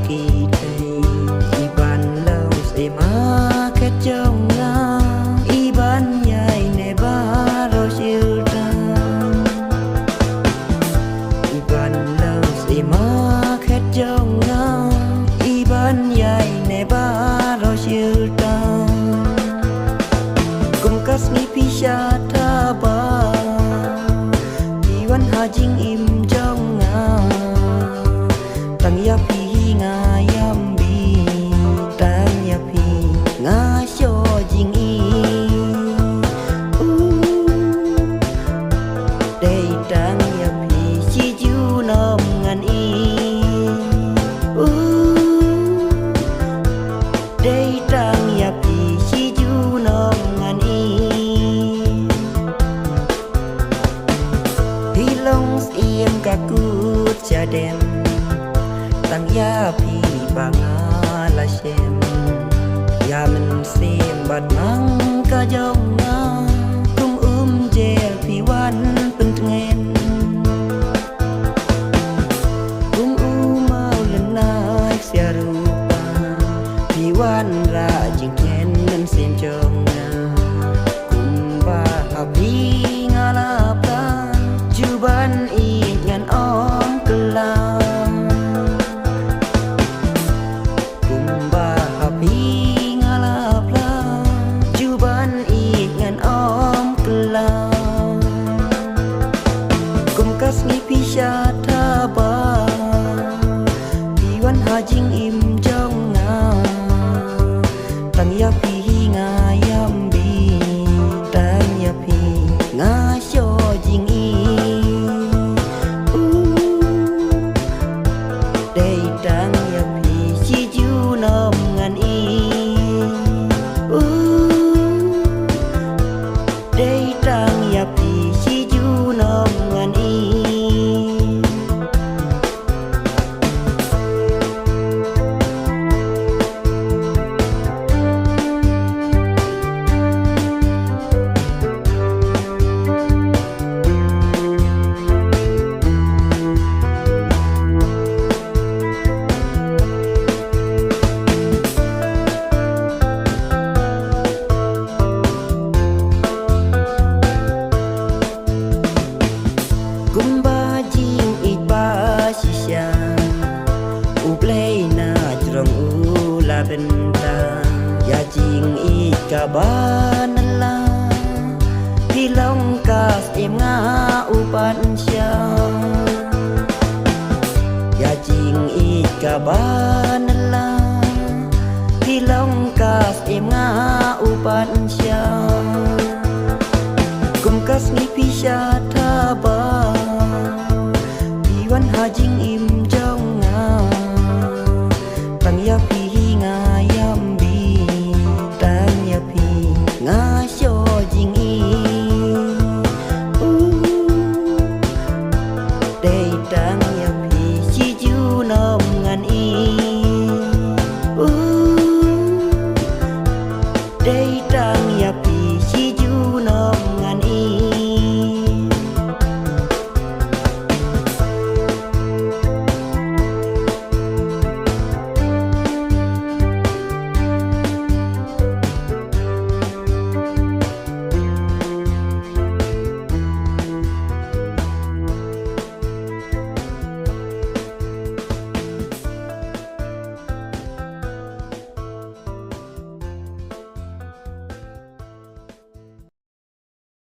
kỳ thầy y ban lâu sẽ má khét trong nga y ban nhai nè ba rồi siêu ta y ban lâu sẽ má khét trong nga y ban nhai nè ba rồi siêu ta cùng các nghi pisha tha ba y ban ha jing im trong nga tăng ya pi nga yam bi tăng ya pi nga cho jing i đây tăng ya pi chi ju nom ngan i đây tăng ya pi chi ju nom ngan i hi long iem ka kut cha dem tăng ya pi banga la shem ya men sem bat mang ka jong na kum je pi wan pen ngen mau len nai sia rupa pi wan ra jing ken nen sem jong na kum ba abi ngala pa juban i ngan om kelam nghi pisha tha ba pi wan ha jing im trong nga tăng ya pi nga yam bi tăng ya pi nga cho jing i đây tăng ya pi chi ju nom ngan i đây tăng ya pi chi ju nom ngan i Kumba jing it ba shisha uplay na trong u la benta ya jing it ka ba nala hi long ka em nga upan sha ya jing it ka ba nala hi long ka em nga upan sha kum kas ni pisha